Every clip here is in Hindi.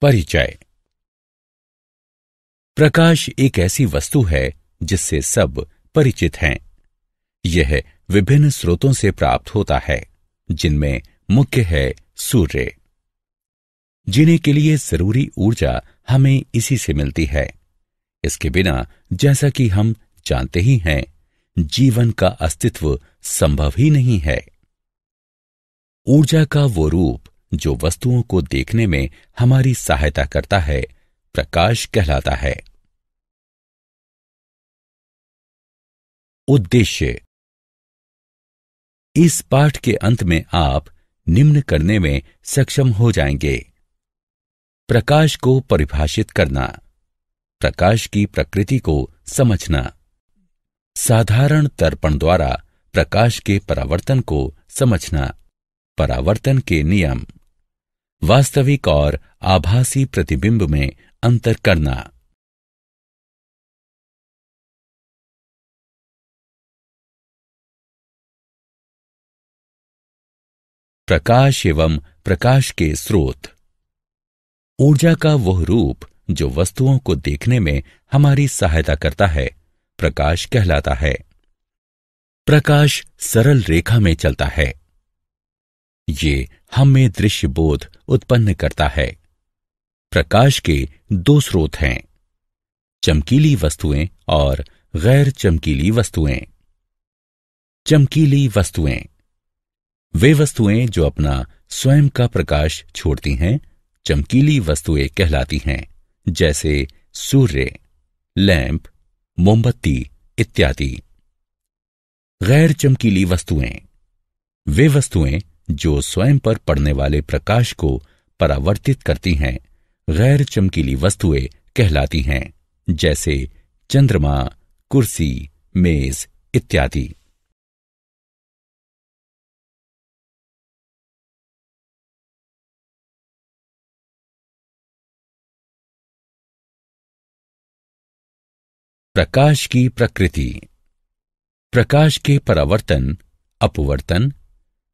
परिचय। प्रकाश एक ऐसी वस्तु है जिससे सब परिचित हैं। यह विभिन्न स्रोतों से प्राप्त होता है, जिनमें मुख्य है सूर्य। जीने के लिए जरूरी ऊर्जा हमें इसी से मिलती है। इसके बिना, जैसा कि हम जानते ही हैं, जीवन का अस्तित्व संभव ही नहीं है। ऊर्जा का वो रूप जो वस्तुओं को देखने में हमारी सहायता करता है, प्रकाश कहलाता है। उद्देश्य। इस पाठ के अंत में आप निम्न करने में सक्षम हो जाएंगे: प्रकाश को परिभाषित करना, प्रकाश की प्रकृति को समझना, साधारण दर्पण द्वारा प्रकाश के परावर्तन को समझना, परावर्तन के नियम, वास्तविक और आभासी प्रतिबिंब में अंतर करना। प्रकाश एवं प्रकाश के स्रोत। ऊर्जा का वह रूप जो वस्तुओं को देखने में हमारी सहायता करता है, प्रकाश कहलाता है। प्रकाश सरल रेखा में चलता है। ये हम में दृश्य बोध उत्पन्न करता है। प्रकाश के दो स्रोत हैं: चमकीली वस्तुएं और गैर चमकीली वस्तुएं। चमकीली वस्तुएं वे वस्तुएं जो अपना स्वयं का प्रकाश छोड़ती हैं, चमकीली वस्तुएं कहलाती हैं, जैसे सूर्य, लैंप, मोमबत्ती इत्यादि। गैर चमकीली वस्तुएं वे वस्तुएं जो स्वयं पर पड़ने वाले प्रकाश को परावर्तित करती हैं, गैर चमकीली वस्तुएं कहलाती हैं, जैसे चंद्रमा, कुर्सी, मेज इत्यादि। प्रकाश की प्रकृति। प्रकाश के परावर्तन, अपवर्तन,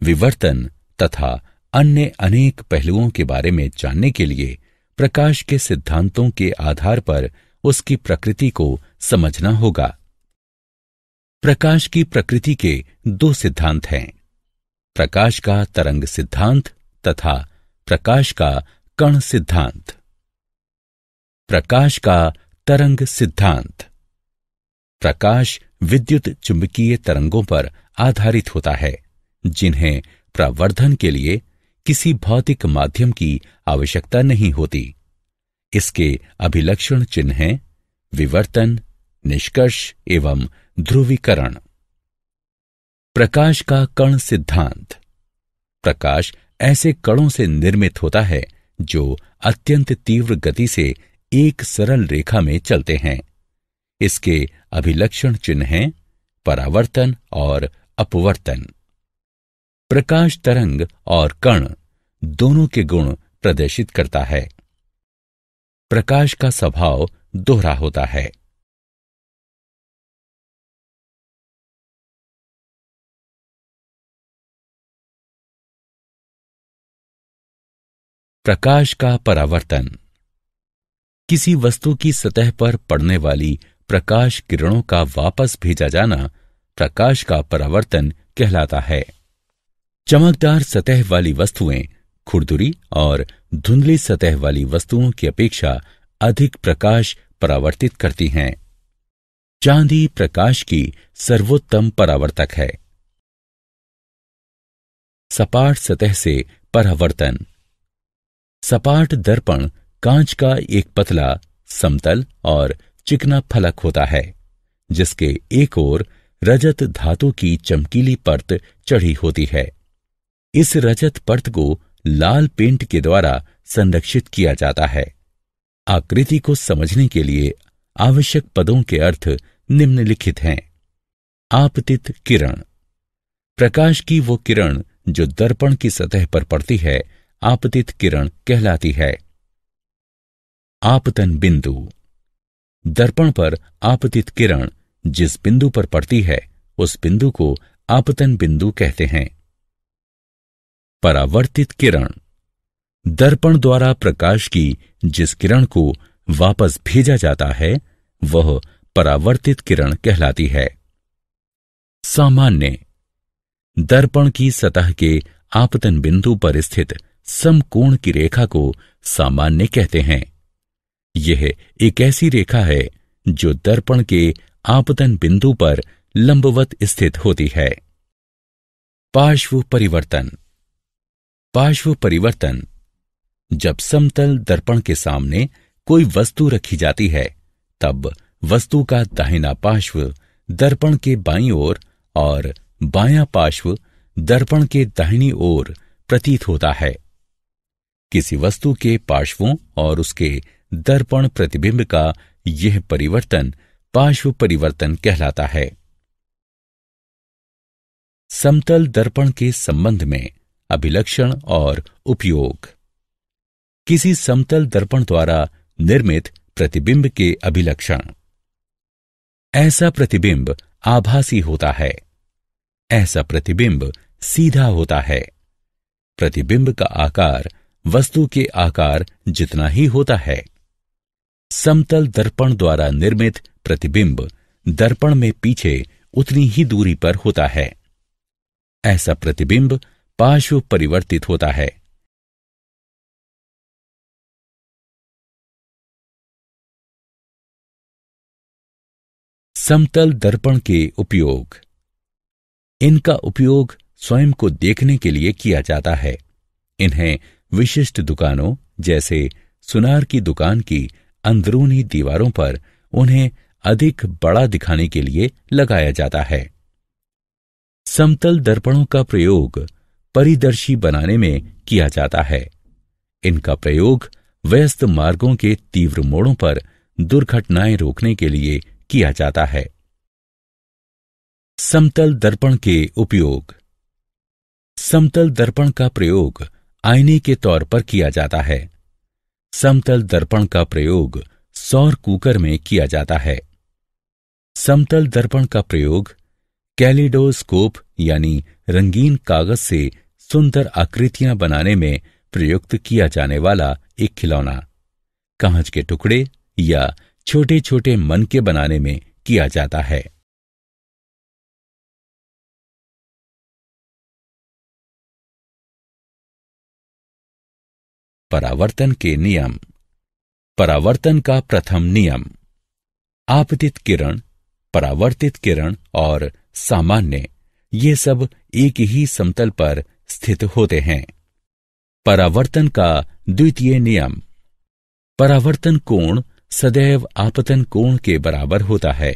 विवर्तन तथा अन्य अनेक पहलुओं के बारे में जानने के लिए प्रकाश के सिद्धांतों के आधार पर उसकी प्रकृति को समझना होगा। प्रकाश की प्रकृति के दो सिद्धांत हैं: प्रकाश का तरंग सिद्धांत तथा प्रकाश का कण सिद्धांत। प्रकाश का तरंग सिद्धांत। प्रकाश विद्युत चुंबकीय तरंगों पर आधारित होता है, जिन्हें प्रवर्धन के लिए किसी भौतिक माध्यम की आवश्यकता नहीं होती। इसके अभिलक्षण चिन्ह हैं विवर्तन, निष्कर्ष एवं ध्रुवीकरण। प्रकाश का कण सिद्धांत। प्रकाश ऐसे कणों से निर्मित होता है जो अत्यंत तीव्र गति से एक सरल रेखा में चलते हैं। इसके अभिलक्षण चिन्ह हैं परावर्तन और अपवर्तन। प्रकाश तरंग और कण दोनों के गुण प्रदर्शित करता है। प्रकाश का स्वभाव दोहरा होता है। प्रकाश का परावर्तन। किसी वस्तु की सतह पर पड़ने वाली प्रकाश किरणों का वापस भेजा जाना प्रकाश का परावर्तन कहलाता है। चमकदार सतह वाली वस्तुएं खुरदुरी और धुंधली सतह वाली वस्तुओं की अपेक्षा अधिक प्रकाश परावर्तित करती हैं। चांदी प्रकाश की सर्वोत्तम परावर्तक है। सपाट सतह से परावर्तन। सपाट दर्पण कांच का एक पतला, समतल और चिकना फलक होता है, जिसके एक ओर रजत धातु की चमकीली परत चढ़ी होती है। इस रजत परत को लाल पेंट के द्वारा संरक्षित किया जाता है। आकृति को समझने के लिए आवश्यक पदों के अर्थ निम्नलिखित हैं: आपतित किरण। प्रकाश की वो किरण जो दर्पण की सतह पर पड़ती है, आपतित किरण कहलाती है। आपतन बिंदु। दर्पण पर आपतित किरण जिस बिंदु पर पड़ती है, उस बिंदु को आपतन बिंदु कहते हैं। परावर्तित किरण। दर्पण द्वारा प्रकाश की जिस किरण को वापस भेजा जाता है वह परावर्तित किरण कहलाती है। सामान्य दर्पण की सतह के आपतन बिंदु पर स्थित समकोण की रेखा को सामान्य कहते हैं। यह एक ऐसी रेखा है जो दर्पण के आपतन बिंदु पर लंबवत स्थित होती है। पार्श्व परिवर्तन। पार्श्व परिवर्तन जब समतल दर्पण के सामने कोई वस्तु रखी जाती है तब वस्तु का दाहिना पार्श्व दर्पण के बाईं ओर और बायां पार्श्व दर्पण के दाहिनी ओर प्रतीत होता है। किसी वस्तु के पार्श्वों और उसके दर्पण प्रतिबिंब का यह परिवर्तन पार्श्व परिवर्तन कहलाता है। समतल दर्पण के संबंध में अभिलक्षण और उपयोग। किसी समतल दर्पण द्वारा निर्मित प्रतिबिंब के अभिलक्षण। ऐसा प्रतिबिंब आभासी होता है। ऐसा प्रतिबिंब सीधा होता है। प्रतिबिंब का आकार वस्तु के आकार जितना ही होता है। समतल दर्पण द्वारा निर्मित प्रतिबिंब दर्पण में पीछे उतनी ही दूरी पर होता है। ऐसा प्रतिबिंब पार्श्व परिवर्तित होता है। समतल दर्पण के उपयोग। इनका उपयोग स्वयं को देखने के लिए किया जाता है। इन्हें विशिष्ट दुकानों जैसे सुनार की दुकान की अंदरूनी दीवारों पर उन्हें अधिक बड़ा दिखाने के लिए लगाया जाता है। समतल दर्पणों का प्रयोग परिदर्शी बनाने में किया जाता है। इनका प्रयोग व्यस्त मार्गों के तीव्र मोड़ों पर दुर्घटनाएं रोकने के लिए किया जाता है। समतल दर्पण के उपयोग। समतल दर्पण का प्रयोग आईने के तौर पर किया जाता है। समतल दर्पण का प्रयोग सौर कुकर में किया जाता है। समतल दर्पण का प्रयोग कैलिडोस्कोप यानी रंगीन कागज से सुंदर आकृतियां बनाने में प्रयुक्त किया जाने वाला एक खिलौना, कांच के टुकड़े या छोटे छोटे मनके बनाने में किया जाता है। परावर्तन के नियम। परावर्तन का प्रथम नियम। आपतित किरण, परावर्तित किरण और सामान्य ये सब एक ही समतल पर स्थित होते हैं। परावर्तन का द्वितीय नियम। परावर्तन कोण सदैव आपतन कोण के बराबर होता है।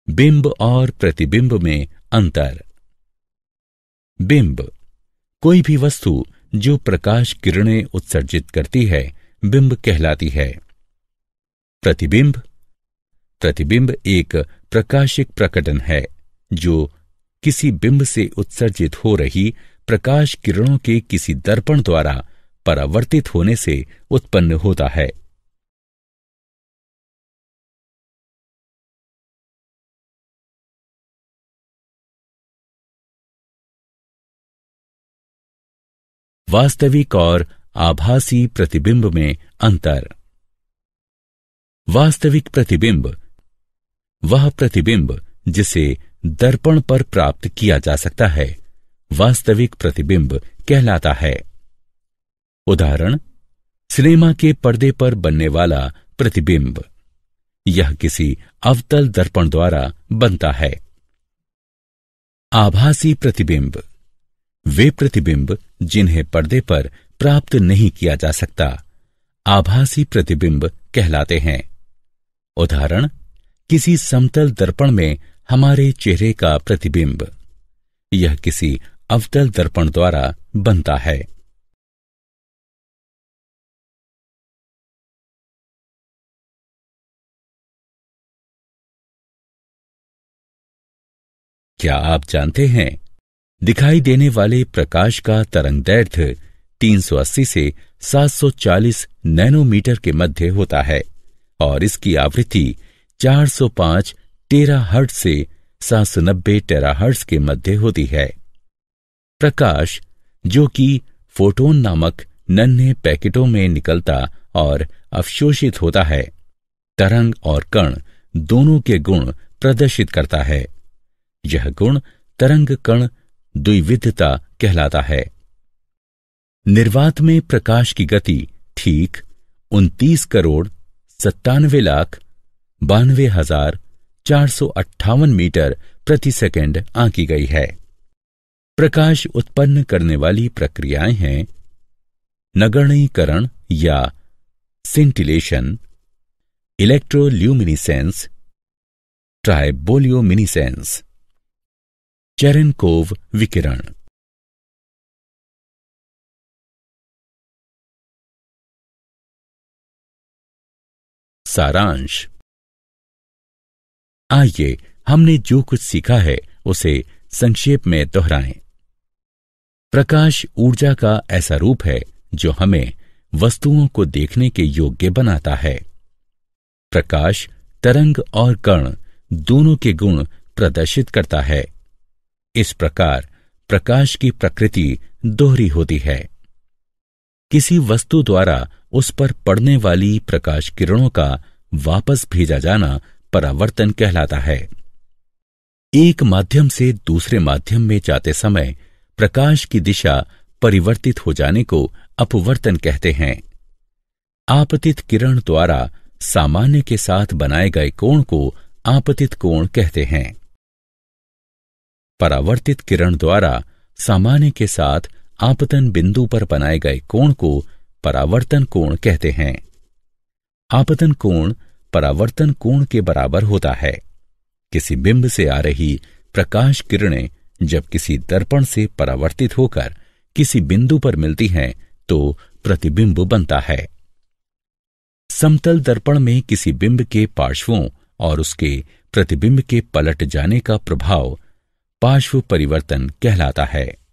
बिंब और प्रतिबिंब में अंतर। बिंब कोई भी वस्तु जो प्रकाश किरणें उत्सर्जित करती है बिंब कहलाती है। प्रतिबिंब। प्रतिबिंब एक प्रकाशिक प्रकटन है जो किसी बिंब से उत्सर्जित हो रही प्रकाश किरणों के किसी दर्पण द्वारा परावर्तित होने से उत्पन्न होता है। वास्तविक और आभासी प्रतिबिंब में अंतर। वास्तविक प्रतिबिंब वह प्रतिबिंब जिसे दर्पण पर प्राप्त किया जा सकता है वास्तविक प्रतिबिंब कहलाता है। उदाहरण, सिनेमा के पर्दे पर बनने वाला प्रतिबिंब। यह किसी अवतल दर्पण द्वारा बनता है। आभासी प्रतिबिंब वे प्रतिबिंब जिन्हें पर्दे पर प्राप्त नहीं किया जा सकता आभासी प्रतिबिंब कहलाते हैं। उदाहरण, किसी समतल दर्पण में हमारे चेहरे का प्रतिबिंब। यह किसी अवतल दर्पण द्वारा बनता है। क्या आप जानते हैं, दिखाई देने वाले प्रकाश का तरंगदैर्घ्य 380 से 740 नैनोमीटर के मध्य होता है, और इसकी आवृत्ति 405 टेराहर्ट्ज से 790 टेराहर्ट्ज के मध्य होती है। प्रकाश, जो कि फोटोन नामक नन्हे पैकेटों में निकलता और अवशोषित होता है, तरंग और कण दोनों के गुण प्रदर्शित करता है। यह गुण तरंग कण द्विविधता कहलाता है। निर्वात में प्रकाश की गति ठीक 29,97,92,458 मीटर प्रति सेकंड आंकी गई है। प्रकाश उत्पन्न करने वाली प्रक्रियाएं हैं नगण्यीकरण या सिंटिलेशन, इलेक्ट्रोल्यूमिनिसेंस, ट्राइबोलियोमिनिसेंस, चेरेनकोव विकिरण। सारांश। आइए हमने जो कुछ सीखा है उसे संक्षेप में दोहराएं। प्रकाश ऊर्जा का ऐसा रूप है जो हमें वस्तुओं को देखने के योग्य बनाता है। प्रकाश तरंग और कण दोनों के गुण प्रदर्शित करता है। इस प्रकार प्रकाश की प्रकृति दोहरी होती है। किसी वस्तु द्वारा उस पर पड़ने वाली प्रकाश किरणों का वापस भेजा जाना परावर्तन कहलाता है। एक माध्यम से दूसरे माध्यम में जाते समय प्रकाश की दिशा परिवर्तित हो जाने को अपवर्तन कहते हैं। आपतित किरण द्वारा सामान्य के साथ बनाए गए कोण को आपतित कोण कहते हैं। परावर्तित किरण द्वारा सामान्य के साथ आपतन बिंदु पर बनाए गए कोण को परावर्तन कोण कहते हैं। आपतन कोण परावर्तन कोण के बराबर होता है। किसी बिंब से आ रही प्रकाश किरणें जब किसी दर्पण से परावर्तित होकर किसी बिंदु पर मिलती हैं तो प्रतिबिंब बनता है। समतल दर्पण में किसी बिंब के पार्श्वों और उसके प्रतिबिंब के पलट जाने का प्रभाव पार्श्व परिवर्तन कहलाता है।